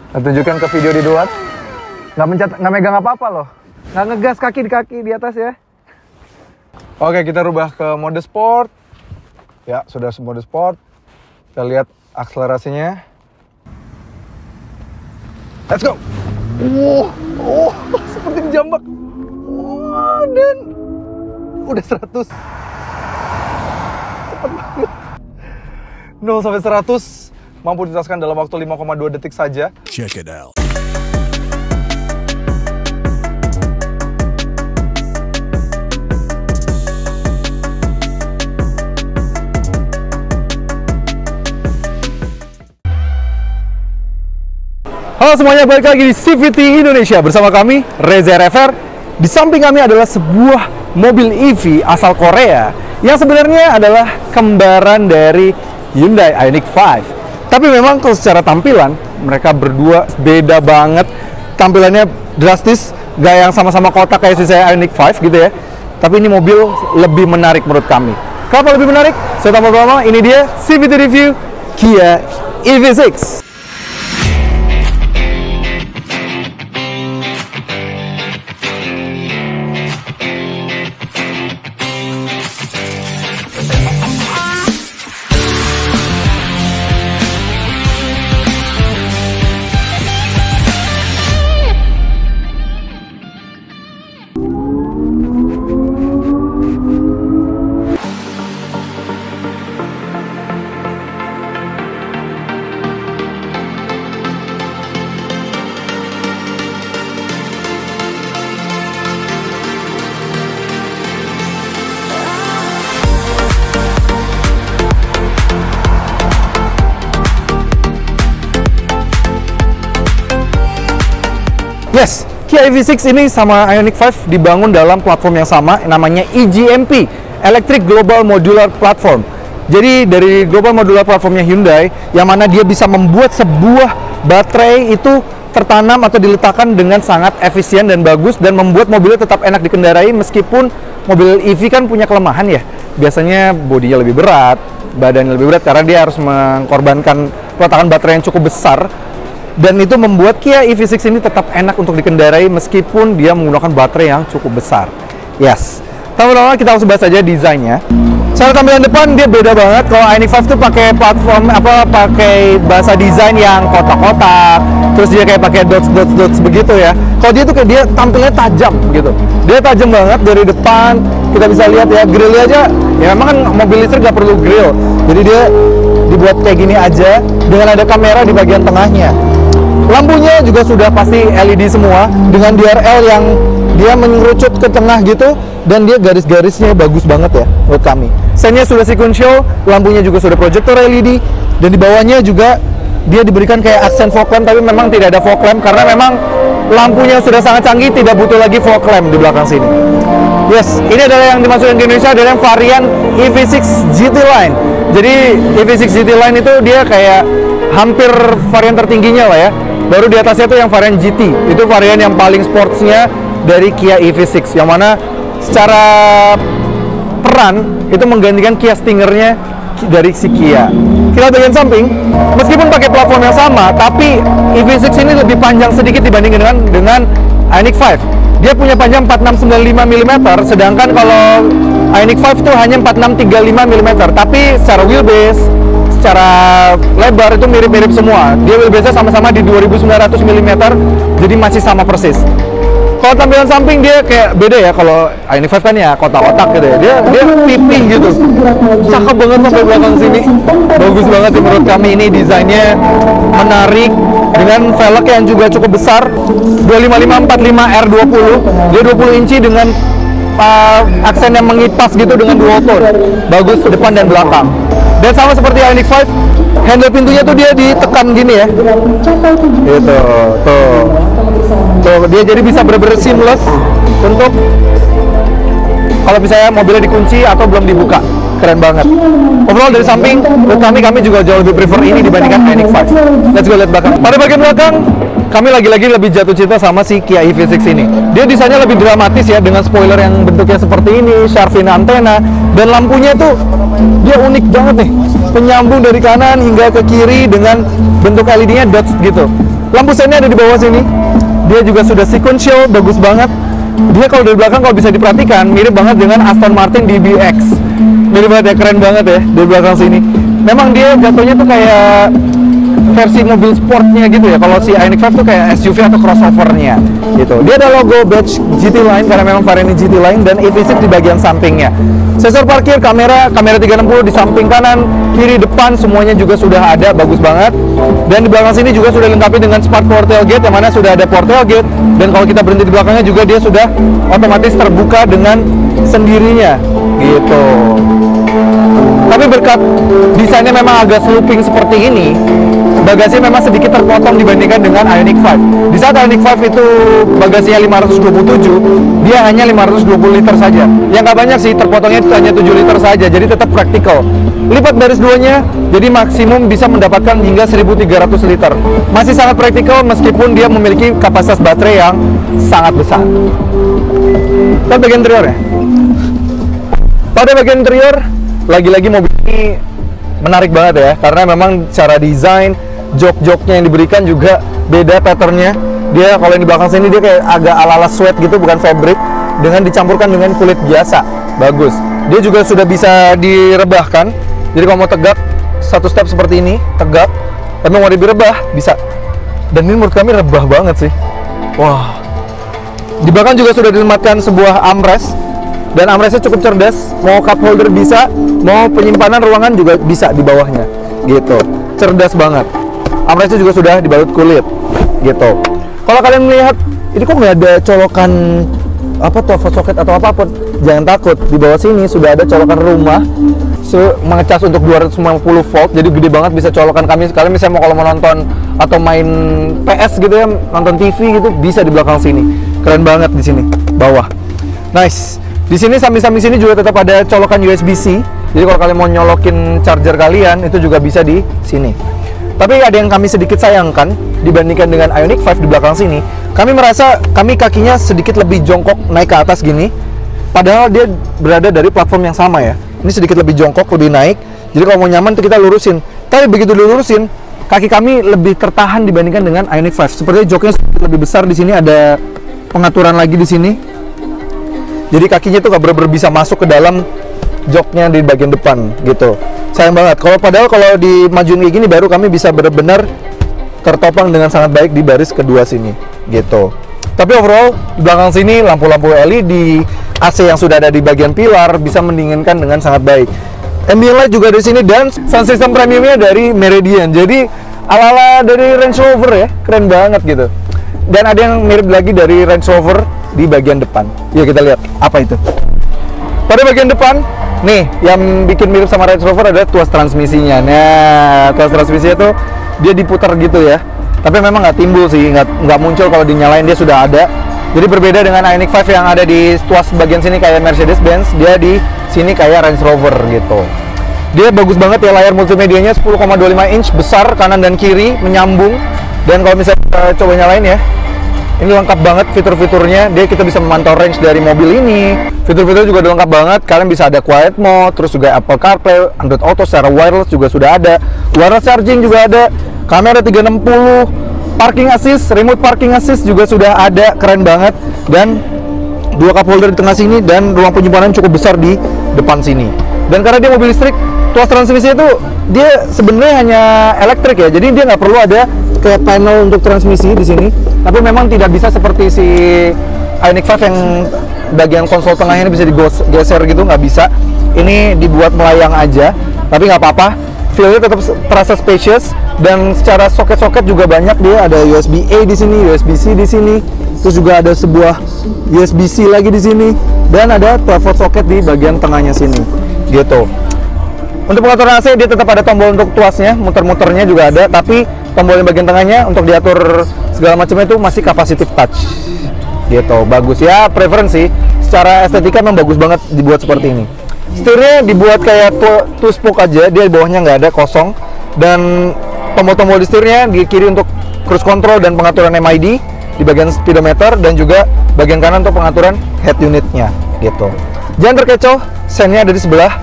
Saya tunjukkan ke video di luar. Nggak megang apa-apa loh. Nggak ngegas kaki di atas ya. Oke, kita rubah ke mode sport. Ya, sudah mode sport. Kita lihat akselerasinya. Let's go. Seperti dijambak. Dan udah 100. Cepet banget. 0 sampai 100 mampu ditaskan dalam waktu 5,2 detik saja. Check it out. Halo semuanya, balik lagi di CVT Indonesia bersama kami Reza RFR. Di samping kami adalah sebuah mobil EV asal Korea yang sebenarnya adalah kembaran dari Hyundai Ioniq 5. Tapi memang kalau secara tampilan mereka berdua beda banget. Tampilannya drastis, gak yang sama-sama kotak kayak si saya Ioniq 5 gitu ya. Tapi ini mobil lebih menarik menurut kami. Kenapa lebih menarik? Saya tambah lama, ini dia CVT Review Kia EV6. Yes, Kia EV6 ini sama Ioniq 5 dibangun dalam platform yang sama, namanya EGMP, Electric Global Modular Platform. Jadi dari Global Modular Platformnya Hyundai, yang mana dia bisa membuat sebuah baterai itu tertanam atau diletakkan dengan sangat efisien dan bagus, dan membuat mobilnya tetap enak dikendarai meskipun mobil EV kan punya kelemahan ya. Biasanya bodinya lebih berat, badannya lebih berat karena dia harus mengorbankan peletakan baterai yang cukup besar. Dan itu membuat Kia EV6 ini tetap enak untuk dikendarai meskipun dia menggunakan baterai yang cukup besar. Yes. Pertama-tama kita langsung bahas saja desainnya. Secara tampilan depan dia beda banget. Kalau Ioniq 5 tuh pakai platform pakai bahasa desain yang kotak-kotak, terus dia kayak pakai dots begitu ya. Kalau dia tuh kayak dia tampilnya tajam gitu. Dia tajam banget dari depan. Kita bisa lihat ya, grillnya aja. Ya memang kan mobil listrik gak perlu grill. Jadi dia dibuat kayak gini aja dengan ada kamera di bagian tengahnya. Lampunya juga sudah pasti LED semua dengan DRL yang dia mengerucut ke tengah gitu, dan dia garis-garisnya bagus banget ya menurut kami. Sennya sudah sequential, lampunya juga sudah projector LED, dan di bawahnya juga dia diberikan kayak aksen fog lamp, tapi memang tidak ada fog lamp karena memang lampunya sudah sangat canggih, tidak butuh lagi fog lamp di belakang sini. Yes, ini adalah yang dimasukkan ke Indonesia adalah yang varian EV6 GT Line. Jadi EV6 GT Line itu dia kayak hampir varian tertingginya lah ya. Baru di atasnya tuh yang varian GT, itu varian yang paling sportsnya dari Kia EV6, yang mana secara peran itu menggantikan Kia Stinger-nya dari si Kia. Kita bagian samping, meskipun pakai platform yang sama, tapi EV6 ini lebih panjang sedikit dibandingkan dengan Ioniq 5. Dia punya panjang 4695 mm, sedangkan kalau Ioniq 5 tuh hanya 4635 mm. Tapi secara wheelbase, secara lebar itu mirip-mirip semua. Dia wheelbase-nya sama-sama di 2900 mm, jadi masih sama persis. Kalau tampilan samping dia kayak beda ya. Kalau Ioniq 5 kan ya kotak-kotak gitu ya. Dia pipi gitu. Cakep banget sampai belakang sini. Bagus banget sih menurut kami, ini desainnya menarik dengan velg yang juga cukup besar. 25545 R20. Dia 20 inci dengan aksen yang mengipas gitu dengan dual tone. Bagus depan dan belakang. Dan sama seperti Ioniq 5, handle pintunya tuh dia ditekan gini ya. Gitu, tuh dia jadi bisa bener-bener seamless untuk kalau misalnya mobilnya dikunci atau belum dibuka. Keren banget. Overall dari samping, menurut kami juga jauh lebih prefer ini dibandingkan Ioniq 5. Let's go lihat belakang. Pada bagian belakang, kami lagi-lagi lebih jatuh cinta sama si Kia EV6 ini. Dia desainnya lebih dramatis ya, dengan spoiler yang bentuknya seperti ini, shark fin antena, dan lampunya tuh dia unik banget nih. Penyambung dari kanan hingga ke kiri dengan bentuk LED-nya dots gitu. Lampu sennya ada di bawah sini. Dia juga sudah sequential, bagus banget. Dia kalau dari belakang kalau bisa diperhatikan mirip banget dengan Aston Martin DBX. Mirip banget ya, keren banget ya dari belakang sini. Memang dia jatuhnya tuh kayak versi mobil sportnya gitu ya. Kalau si Ioniq 5 tuh kayak SUV atau crossovernya gitu. Dia ada logo badge GT Line karena memang varian GT Line, dan EV6 di bagian sampingnya. Sensor parkir, kamera 360 di samping kanan, kiri, depan semuanya juga sudah ada, bagus banget. Dan di belakang sini juga sudah dilengkapi dengan Smart Power Tailgate, yang mana sudah ada power tailgate, dan kalau kita berhenti di belakangnya juga dia sudah otomatis terbuka dengan sendirinya gitu. Tapi berkat desainnya memang agak sloping seperti ini, bagasi memang sedikit terpotong dibandingkan dengan Ioniq 5. Di saat Ioniq 5 itu bagasinya 527, dia hanya 520 liter saja. Yang nggak banyak sih, terpotongnya itu hanya 7 liter saja, jadi tetap praktikal. Lipat baris duanya, jadi maksimum bisa mendapatkan hingga 1300 liter. Masih sangat praktikal meskipun dia memiliki kapasitas baterai yang sangat besar. Dan bagian interiornya. Pada bagian interior, lagi-lagi mobil ini menarik banget ya, karena memang cara desain, jok-joknya yang diberikan juga beda patternnya. Dia kalau yang di belakang sini dia kayak agak ala-ala suede gitu, bukan fabric, dengan dicampurkan dengan kulit biasa. Bagus. Dia juga sudah bisa direbahkan. Jadi kalau mau tegak, satu step seperti ini, tegak. Tapi mau direbah, bisa. Dan ini menurut kami rebah banget sih. Wah. Di belakang juga sudah ditempatkan sebuah armrest. Dan armrestnya cukup cerdas, mau cup holder bisa, mau penyimpanan ruangan juga bisa di bawahnya, gitu. Cerdas banget. Armrestnya juga sudah dibalut kulit, gitu. Kalau kalian melihat, ini kok nggak ada colokan apa 12 soket atau apapun, jangan takut. Di bawah sini sudah ada colokan rumah, mengecas untuk 250 volt, jadi gede banget, bisa colokan kami. Kalian misalnya mau kalau mau nonton atau main PS gitu ya, nonton TV gitu, bisa di belakang sini. Keren banget di sini, bawah. Nice. Di sini samping-samping sini juga tetap ada colokan USB-C. Jadi kalau kalian mau nyolokin charger kalian, itu juga bisa di sini. Tapi ada yang kami sedikit sayangkan dibandingkan dengan Ioniq 5 di belakang sini. Kami merasa kakinya sedikit lebih jongkok naik ke atas gini. Padahal dia berada dari platform yang sama ya. Ini sedikit lebih jongkok, lebih naik. Jadi kalau mau nyaman kita lurusin. Tapi begitu dilurusin, kaki kami lebih tertahan dibandingkan dengan Ioniq 5. Sepertinya joknya sedikit lebih besar, di sini ada pengaturan lagi di sini. Jadi kakinya tuh gak bener-bener bisa masuk ke dalam joknya di bagian depan gitu. Sayang banget. Padahal kalau dimajuin kayak gini baru kami bisa benar-benar tertopang dengan sangat baik di baris kedua sini gitu. Tapi overall di belakang sini lampu-lampu LED, AC yang sudah ada di bagian pilar bisa mendinginkan dengan sangat baik. Ambient light juga di sini, dan sound system premiumnya dari Meridian. Jadi ala-ala dari Range Rover ya, keren banget gitu. Dan ada yang mirip lagi dari Range Rover di bagian depan. Yuk kita lihat apa itu. Pada bagian depan nih yang bikin mirip sama Range Rover adalah tuas transmisinya. Nah, tuas transmisinya tuh dia diputar gitu ya. Tapi memang nggak timbul sih, nggak muncul kalau dinyalain, dia sudah ada. Jadi berbeda dengan Ioniq 5 yang ada di tuas bagian sini kayak Mercedes-Benz, dia di sini kayak Range Rover gitu. Dia bagus banget ya, layar multimedianya 10,25 inch, besar kanan dan kiri, menyambung. Dan kalau misalnya kita coba nyalain ya, ini lengkap banget fitur-fiturnya. Kita bisa memantau range dari mobil ini. Fitur-fitur juga udah lengkap banget. Kalian bisa ada quiet mode, terus juga Apple CarPlay, Android Auto secara wireless juga sudah ada. Wireless charging juga ada. Kamera 360, parking assist, remote parking assist juga sudah ada. Keren banget. Dan dua cup holder di tengah sini, dan ruang penyimpanan cukup besar di depan sini. Dan karena dia mobil listrik, tuas transmisi itu dia sebenarnya hanya elektrik ya. Jadi dia nggak perlu ada kayak panel untuk transmisi di sini. Tapi memang tidak bisa seperti si Ioniq 5 yang bagian konsol tengahnya ini bisa digeser gitu, nggak bisa. Ini dibuat melayang aja, tapi nggak apa-apa. Feel-nya tetap terasa spacious, dan secara soket-soket juga banyak. Dia ada USB-A di sini, USB-C di sini, terus juga ada sebuah USB-C lagi di sini, dan ada 12 volt soket di bagian tengahnya sini, gitu. Untuk pengaturan AC dia tetap ada tombol untuk tuasnya, muter-muternya juga ada, tapi tombol yang bagian tengahnya untuk diatur segala macamnya itu masih capacitive touch, gitu. Bagus ya, preferensi. Secara estetika memang bagus banget dibuat seperti ini. Setirnya dibuat kayak two spoke aja, dia di bawahnya nggak ada, kosong. Dan tombol-tombol di setirnya di kiri untuk cruise control dan pengaturan MID di bagian speedometer, dan juga bagian kanan untuk pengaturan head unitnya, gitu. Jangan terkecoh, sennya ada di sebelah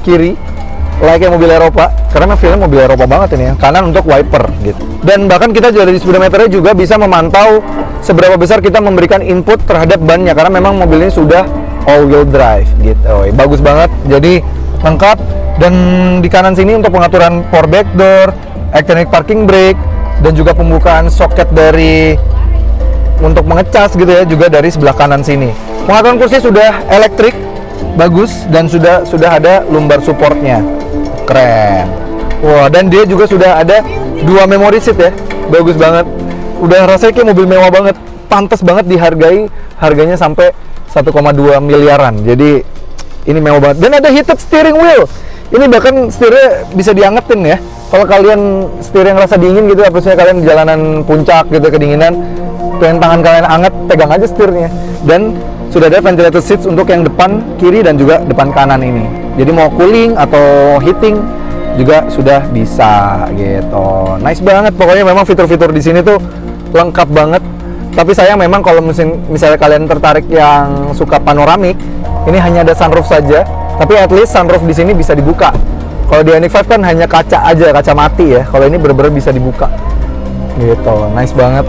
kiri. layaknya mobil Eropa, karena feelnya mobil Eropa banget ini ya. Kanan untuk wiper gitu. Dan bahkan kita juga dari speedometernya juga bisa memantau seberapa besar kita memberikan input terhadap bannya, karena memang mobil ini sudah all wheel drive gitu. Bagus banget, jadi lengkap. Dan di kanan sini untuk pengaturan power back door, electronic parking brake, dan juga pembukaan soket dari untuk mengecas gitu ya, juga dari sebelah kanan sini. Pengaturan kursi sudah elektrik, bagus, dan sudah ada lumbar supportnya, keren. Wah, dan dia juga sudah ada 2 memory seat ya, bagus banget. Udah rasanya kayak mobil mewah banget, pantas banget dihargai, harganya sampai 1,2 miliaran. Jadi ini mewah banget. Dan ada heated steering wheel. Ini bahkan setirnya bisa diangetin ya. Kalau kalian setir yang rasa dingin gitu, harusnya kalian di jalanan puncak gitu kedinginan, pengen tangan kalian anget, pegang aja setirnya. Dan sudah ada ventilated seats untuk yang depan kiri dan juga depan kanan ini. Jadi mau cooling atau heating juga sudah bisa gitu. Nice banget, pokoknya memang fitur-fitur di sini tuh lengkap banget. Tapi sayang memang kalau misalnya kalian tertarik yang suka panoramik, ini hanya ada sunroof saja. Tapi at least sunroof di sini bisa dibuka. Kalau di Ioniq 5 kan hanya kaca aja, kaca mati ya. Kalau ini bener-bener bisa dibuka. Gitu, nice banget.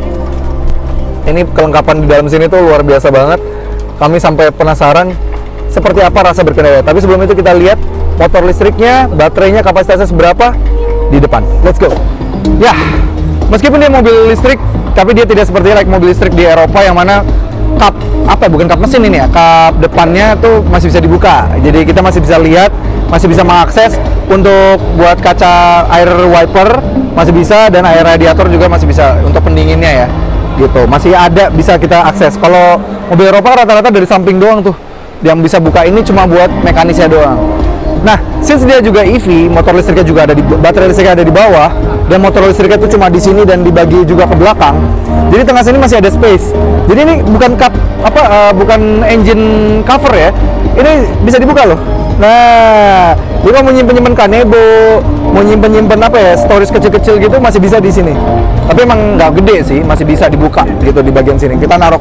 Ini kelengkapan di dalam sini tuh luar biasa banget. Kami sampai penasaran seperti apa rasa berkendara. Tapi sebelum itu kita lihat motor listriknya, baterainya, kapasitasnya seberapa di depan. Let's go. Ya, meskipun dia mobil listrik, tapi dia tidak seperti mobil listrik di Eropa yang mana kap bukan kap mesin ini ya, kap depannya tuh masih bisa dibuka. Jadi kita masih bisa lihat, masih bisa mengakses untuk buat kaca air wiper masih bisa, dan air radiator juga masih bisa untuk pendinginnya ya. Gitu. Masih ada bisa kita akses. Kalau mobil Eropa rata-rata dari samping doang tuh. Yang bisa buka ini cuma buat mekanisnya doang. Nah, since dia juga EV, motor listriknya juga ada di baterai listriknya ada di bawah, dan motor listriknya itu cuma di sini dan dibagi juga ke belakang. Jadi tengah sini masih ada space. Jadi ini bukan bukan engine cover ya. Ini bisa dibuka loh. Nah, jadi mau nyimpen kanebo, mau nyimpen storage kecil-kecil gitu masih bisa di sini. Tapi emang nggak gede sih, masih bisa dibuka gitu di bagian sini. Kita naruh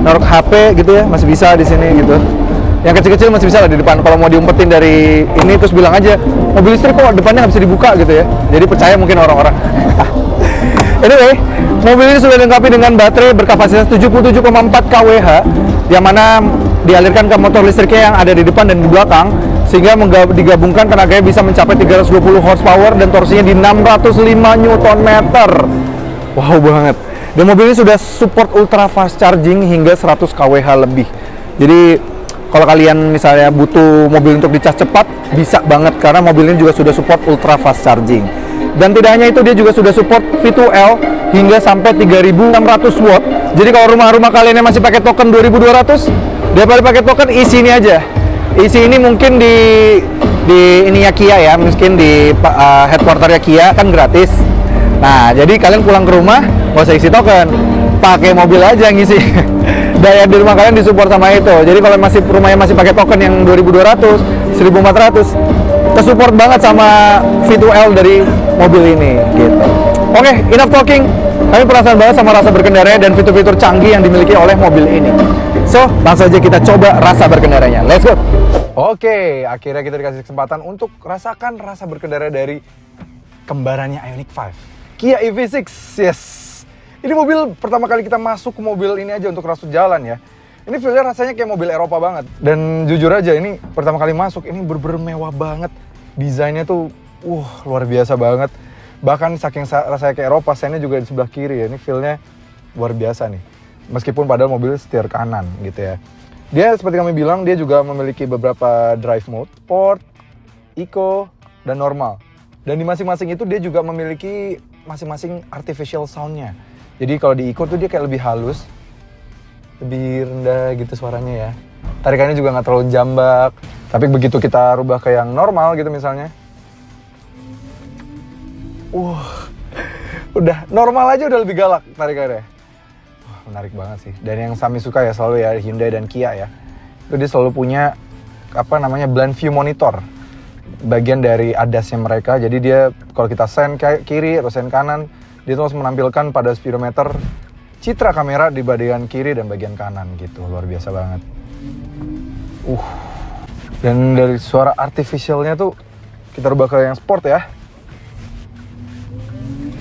HP gitu ya, masih bisa di sini gitu. Yang kecil-kecil masih bisa lah di depan. Kalau mau diumpetin dari ini terus bilang aja mobil listrik kok depannya nggak bisa dibuka gitu ya. Jadi percaya mungkin orang-orang. Anyway, mobil ini sudah dilengkapi dengan baterai berkapasitas 77,4 kWh, yang mana dialirkan ke motor listriknya yang ada di depan dan di belakang, sehingga digabungkan tenaganya bisa mencapai 320 horsepower dan torsinya di 605 Nm. Wow banget. Dan mobil ini sudah support ultra fast charging hingga 100 kWh lebih. Jadi kalau kalian misalnya butuh mobil untuk dicas cepat, bisa banget karena mobil ini juga sudah support ultra fast charging. Dan tidak hanya itu, dia juga sudah support V2L hingga sampai 3600 watt. Jadi kalau rumah-rumah kalian yang masih pakai token 2200, daripada pakai token, isi ini aja. Isi ini mungkin di ininya Kia ya, mungkin di headquarternya Kia kan gratis. Nah, jadi kalian pulang ke rumah nggak usah isi token, pakai mobil aja yang ngisi. Daya di rumah kalian disupport sama itu. Jadi kalau rumahnya masih pakai token yang 2200, 1400, tersupport banget sama V2L dari mobil ini gitu. Oke, enough talking. Kami penasaran banget sama rasa berkendaranya dan fitur-fitur canggih yang dimiliki oleh mobil ini. So, langsung aja kita coba rasa berkendaranya. Let's go. Oke, akhirnya kita dikasih kesempatan untuk rasakan rasa berkendara dari kembarannya Ioniq 5, Kia EV6. Yes. Ini mobil pertama kali kita masuk ke mobil ini aja untuk rasut jalan ya. Ini feel-nya rasanya kayak mobil Eropa banget. Dan jujur aja ini pertama kali masuk, ini bener-bener mewah banget. Desainnya tuh luar biasa banget. Bahkan saking rasanya kayak Eropa, sennya juga di sebelah kiri ya. Ini feel-nya luar biasa nih. Meskipun padahal mobil setir kanan gitu ya. Dia seperti kami bilang, dia juga memiliki beberapa drive mode, Sport, Eco, dan normal. Dan di masing-masing itu dia juga memiliki masing-masing artificial sound-nya. Jadi kalau di Eco tuh dia kayak lebih halus, lebih rendah gitu suaranya ya. Tarikannya juga nggak terlalu jambak. Tapi begitu kita rubah ke yang normal gitu misalnya, udah normal aja udah lebih galak tarikannya. Menarik banget sih. Dan yang Sami suka ya selalu ya Hyundai dan Kia ya. Itu dia selalu punya blind view monitor. Bagian dari ADAS-nya mereka. Jadi dia kalau kita sen kiri atau sen kanan, dia terus menampilkan pada speedometer citra kamera di bagian kiri dan bagian kanan gitu. Luar biasa banget. Dan dari suara artificialnya tuh kita rubah ke yang sport ya.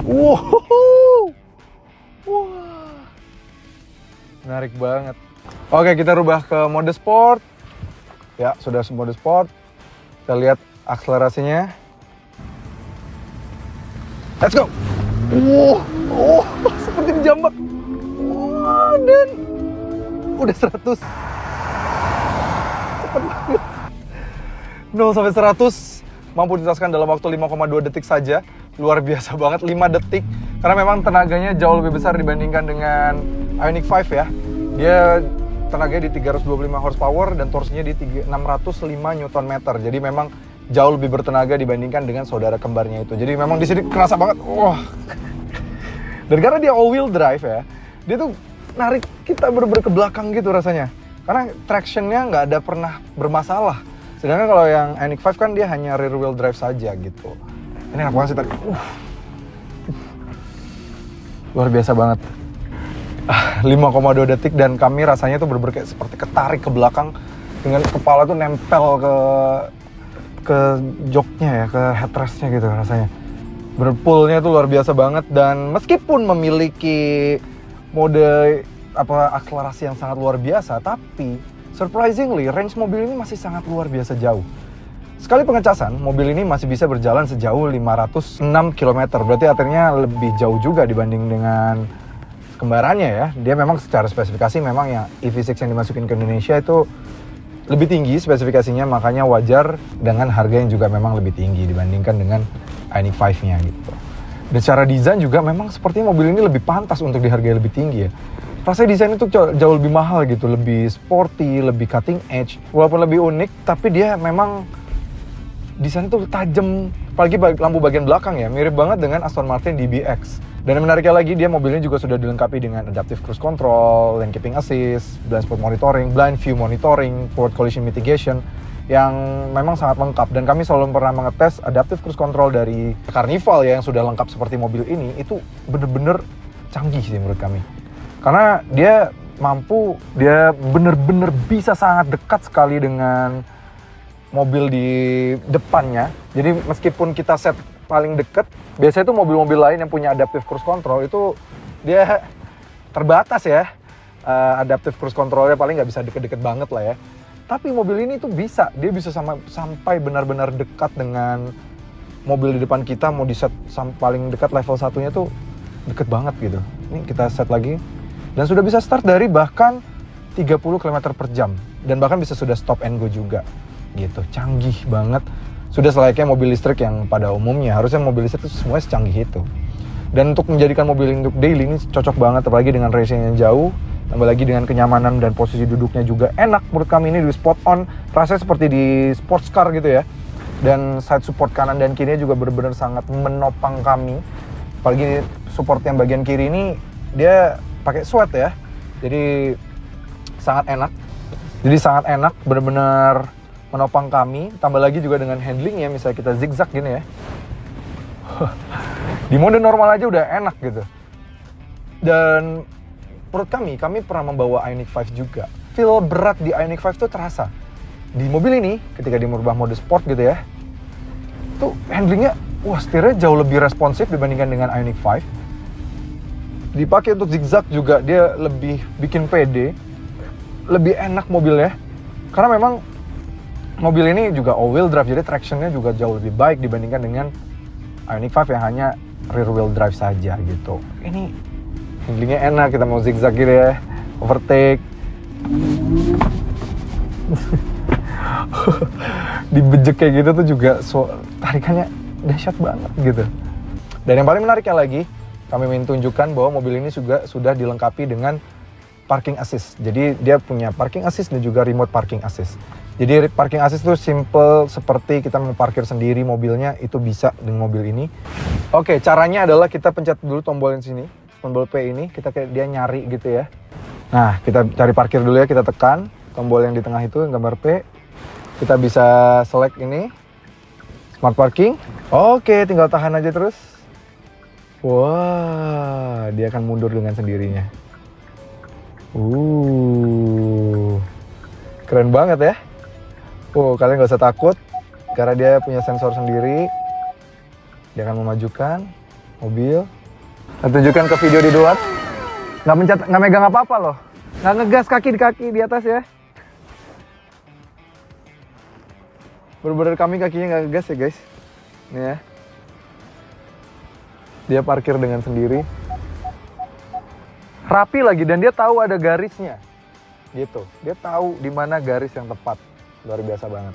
Wow, wah, menarik banget. Oke, kita rubah ke mode sport. Ya, sudah mode sport. Kita lihat akselerasinya. Let's go. Wow, seperti dijambak. Wah, dan udah 100. Cepet banget. 0 sampai 100 mampu dijelaskan dalam waktu 5,2 detik saja. Luar biasa banget, 5 detik. Karena memang tenaganya jauh lebih besar dibandingkan dengan Ioniq 5 ya. Dia tenaganya di 325 horsepower dan torsinya di 605 Nm. Jadi memang jauh lebih bertenaga dibandingkan dengan saudara kembarnya itu. Jadi memang di sini kerasa banget. Wah. Dan karena dia all wheel drive ya, dia tuh narik kita bener-bener ke belakang gitu rasanya. Karena tractionnya nggak ada pernah bermasalah. Sedangkan kalau yang Ioniq 5 kan dia hanya rear wheel drive saja gitu. Ini enak banget sih tadi. Luar biasa banget. 5,2 detik dan kami rasanya tuh bener-bener kayak seperti ketarik ke belakang dengan kepala tuh nempel ke joknya ya, ke headrestnya gitu rasanya. Berpullnya tuh luar biasa banget dan meskipun memiliki mode akselerasi yang sangat luar biasa, tapi surprisingly, range mobil ini masih sangat luar biasa jauh. Sekali pengecasan, mobil ini masih bisa berjalan sejauh 506 km. Berarti artinya lebih jauh juga dibanding dengan kembarannya ya. Dia memang secara spesifikasi memang ya EV6 yang dimasukin ke Indonesia itu lebih tinggi spesifikasinya. Makanya wajar dengan harga yang juga memang lebih tinggi dibandingkan dengan Ioniq 5-nya gitu. Dan secara desain juga memang sepertinya mobil ini lebih pantas untuk dihargai lebih tinggi ya. Rasanya desain itu jauh lebih mahal gitu, lebih sporty, lebih cutting edge. Walaupun lebih unik, tapi dia memang desain itu tajam. Apalagi lampu bagian belakang ya, mirip banget dengan Aston Martin DBX. Dan yang menariknya lagi, dia mobilnya juga sudah dilengkapi dengan adaptive cruise control, lane keeping assist, blind spot monitoring, blind view monitoring, forward collision mitigation, yang memang sangat lengkap. Dan kami selalu pernah mengetes adaptive cruise control dari Carnival ya, yang sudah lengkap seperti mobil ini, itu bener-bener canggih sih menurut kami. Karena dia bener-bener bisa sangat dekat sekali dengan mobil di depannya. Jadi meskipun kita set paling dekat, biasanya tuh mobil-mobil lain yang punya adaptive cruise control itu dia terbatas ya. Adaptive cruise controlnya paling nggak bisa deket-deket banget lah ya. Tapi mobil ini tuh bisa, dia bisa sampai benar-benar dekat dengan mobil di depan kita. Mau di set paling dekat level 1-nya tuh deket banget gitu. Ini kita set lagi. Dan sudah bisa start dari bahkan 30 km per jam. Dan bahkan bisa sudah stop and go juga. Gitu, canggih banget. Sudah selayaknya mobil listrik yang pada umumnya. Harusnya mobil listrik itu semuanya secanggih itu. Dan untuk menjadikan mobil untuk daily ini cocok banget. Apalagi dengan racing yang jauh. Tambah lagi dengan kenyamanan dan posisi duduknya juga enak. Menurut kami ini di spot on. Rasanya seperti di sports car gitu ya. Dan side support kanan dan kirinya juga benar-benar sangat menopang kami. Apalagi support yang bagian kiri ini dia pakai sweat ya, jadi sangat enak, benar-benar menopang kami. Tambah lagi juga dengan handling ya, misalnya kita zigzag gini ya, di mode normal aja udah enak gitu. Dan menurut kami pernah membawa Ioniq 5 juga. Feel berat di Ioniq 5 tuh terasa. Di mobil ini, ketika dia merubah mode sport gitu ya, tuh handlingnya, setirnya jauh lebih responsif dibandingkan dengan Ioniq 5. Dipakai untuk zigzag juga dia lebih bikin pede, lebih enak mobilnya. Karena memang mobil ini juga all wheel drive, jadi tractionnya juga jauh lebih baik dibandingkan dengan Ioniq 5 yang hanya rear wheel drive saja gitu. Ini handlingnya enak, kita mau zigzag gitu ya, overtake. Dibejek kayak gitu tuh juga tarikannya dahsyat banget gitu. Dan yang paling menariknya lagi, kami ingin tunjukkan bahwa mobil ini juga sudah dilengkapi dengan parking assist. Jadi dia punya parking assist dan juga remote parking assist. Jadi parking assist itu simple seperti kita mau parkir sendiri mobilnya, itu bisa dengan mobil ini. Oke, caranya adalah kita pencet dulu tombol yang sini, tombol P ini, kita kayak dia nyari gitu ya. Nah, kita cari parkir dulu ya, kita tekan tombol yang di tengah itu, yang gambar P. Kita bisa select ini, smart parking. Oke, tinggal tahan aja terus. Wah, dia akan mundur dengan sendirinya. Keren banget ya. Oh, kalian nggak usah takut karena dia punya sensor sendiri. Dia akan memajukan mobil. Saya tunjukkan ke video di luar. Nggak megang apa-apa loh. Nggak ngegas kaki di atas ya. Bener-bener kami kakinya nggak ngegas ya guys. Nih ya. Dia parkir dengan sendiri. Rapi lagi dan dia tahu ada garisnya. Gitu. Dia tahu di mana garis yang tepat. Luar biasa banget.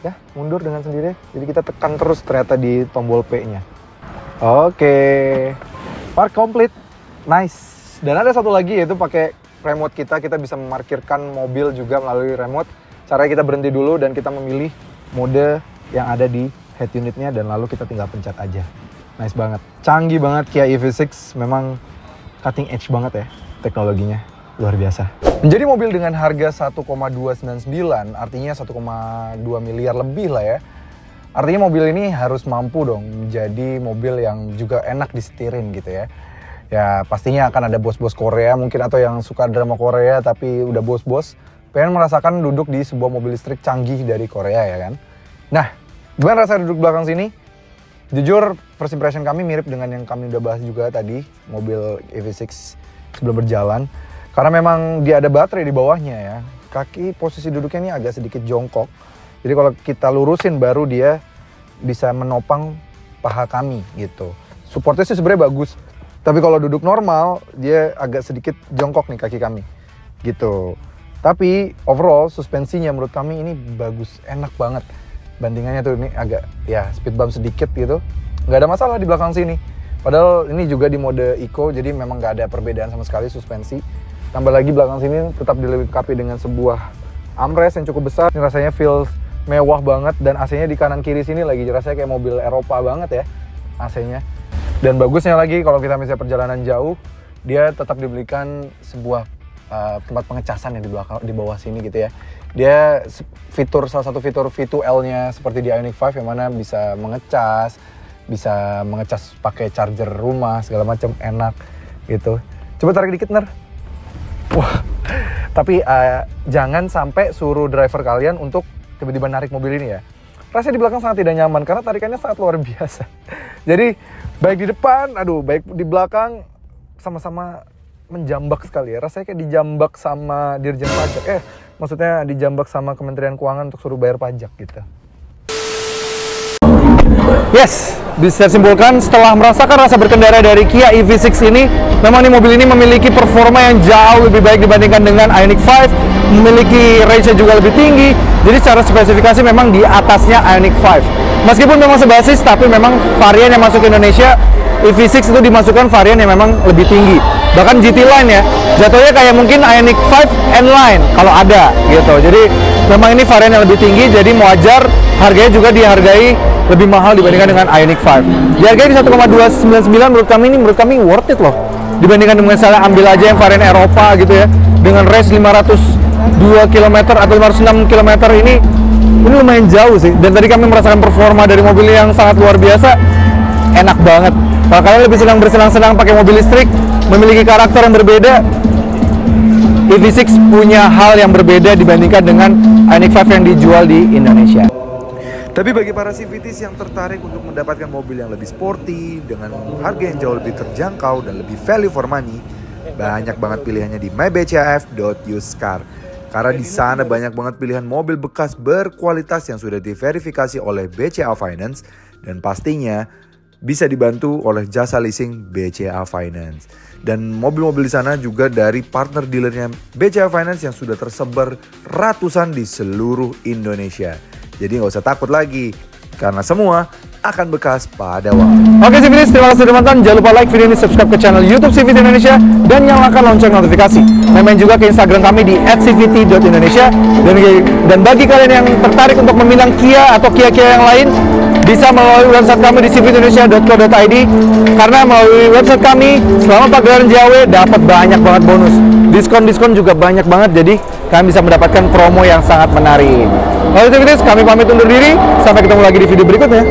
Ya, mundur dengan sendiri. Jadi kita tekan terus ternyata di tombol P-nya. Oke. Park complete. Nice. Dan ada satu lagi yaitu pakai remote kita bisa memarkirkan mobil juga melalui remote. Caranya kita berhenti dulu dan kita memilih mode yang ada di head unitnya dan lalu kita tinggal pencet aja. Nice banget. Canggih banget Kia EV6, memang cutting edge banget ya teknologinya. Luar biasa. Menjadi mobil dengan harga 1,299, artinya 1,2 miliar lebih lah ya. Artinya mobil ini harus mampu dong menjadi mobil yang juga enak disetirin gitu ya. Ya pastinya akan ada bos-bos Korea mungkin atau yang suka drama Korea tapi udah bos-bos pengen merasakan duduk di sebuah mobil listrik canggih dari Korea ya kan. Nah, gimana rasa duduk belakang sini? Jujur first impression kami mirip dengan yang kami udah bahas juga tadi, mobil EV6 sebelum berjalan. Karena memang dia ada baterai di bawahnya ya. Kaki posisi duduknya ini agak sedikit jongkok. Jadi kalau kita lurusin baru dia bisa menopang paha kami gitu. Supportnya sih sebenarnya bagus. Tapi kalau duduk normal dia agak sedikit jongkok nih kaki kami. Gitu. Tapi overall suspensinya menurut kami ini bagus, enak banget. Bandingannya tuh ini agak ya speed bump sedikit gitu. Nggak ada masalah di belakang sini. Padahal ini juga di mode Eco jadi memang nggak ada perbedaan sama sekali suspensi. Tambah lagi belakang sini tetap dilengkapi dengan sebuah armrest yang cukup besar. Ini rasanya feels mewah banget dan AC-nya di kanan kiri sini lagi rasanya kayak mobil Eropa banget ya AC-nya. Dan bagusnya lagi kalau kita misalnya perjalanan jauh, dia tetap diberikan sebuah tempat pengecasan yang di bawah sini gitu ya. Dia salah satu fitur V2L-nya seperti di Ioniq 5 yang mana bisa mengecas pakai charger rumah segala macam, enak gitu. Coba tarik dikit Ner. Wah, tapi jangan sampai suruh driver kalian untuk tiba-tiba narik mobil ini ya. Rasanya di belakang sangat tidak nyaman karena tarikannya sangat luar biasa. Jadi baik di depan, baik di belakang sama-sama menjambak sekali ya. Rasanya kayak dijambak sama Dirjen Pajak. Maksudnya dijambak sama Kementerian Keuangan untuk suruh bayar pajak gitu. Yes, bisa simpulkan setelah merasakan rasa berkendara dari Kia EV6 ini, memang nih mobil ini memiliki performa yang jauh lebih baik dibandingkan dengan Ioniq 5, memiliki range juga lebih tinggi, jadi secara spesifikasi memang di atasnya Ioniq 5. Meskipun memang sebasis, tapi memang varian yang masuk ke Indonesia, EV6 itu dimasukkan varian yang memang lebih tinggi. Bahkan GT Line ya, jatuhnya kayak mungkin Ioniq 5 N-Line kalau ada gitu. Jadi memang ini varian yang lebih tinggi, jadi wajar harganya juga dihargai lebih mahal dibandingkan dengan Ioniq 5. Dihargai di 1,299 menurut kami worth it loh. Dibandingkan dengan misalnya ambil aja yang varian Eropa gitu ya, dengan range 502 km atau 506 km ini lumayan jauh sih. Dan tadi kami merasakan performa dari mobil yang sangat luar biasa, enak banget. Kalau kalian lebih senang bersenang-senang pakai mobil listrik, memiliki karakter yang berbeda, EV6 punya hal yang berbeda dibandingkan dengan Ioniq 5 yang dijual di Indonesia. Tapi bagi para CVTs yang tertarik untuk mendapatkan mobil yang lebih sporty, dengan harga yang jauh lebih terjangkau dan lebih value for money, banyak banget pilihannya di mybcaf.usecar. Karena di sana banyak banget pilihan mobil bekas berkualitas yang sudah diverifikasi oleh BCA Finance dan pastinya bisa dibantu oleh jasa leasing BCA Finance. Dan mobil-mobil di sana juga dari partner dealernya BCA Finance yang sudah tersebar ratusan di seluruh Indonesia. Jadi nggak usah takut lagi, karena semua akan bekas pada waktu. Oke CVT, terima kasih teman-teman. Jangan lupa like video ini, subscribe ke channel YouTube CVT Indonesia, dan nyalakan lonceng notifikasi. Main juga ke Instagram kami di @cvt.indonesia. Dan bagi kalian yang tertarik untuk meminang Kia atau Kia-Kia yang lain, bisa melalui website kami di cvtindonesia.co.id. Karena melalui website kami, selama pagelaran JAW dapat banyak banget bonus. Diskon-diskon juga banyak banget, jadi kalian bisa mendapatkan promo yang sangat menarik. Oke CVT, kami pamit undur diri. Sampai ketemu lagi di video berikutnya.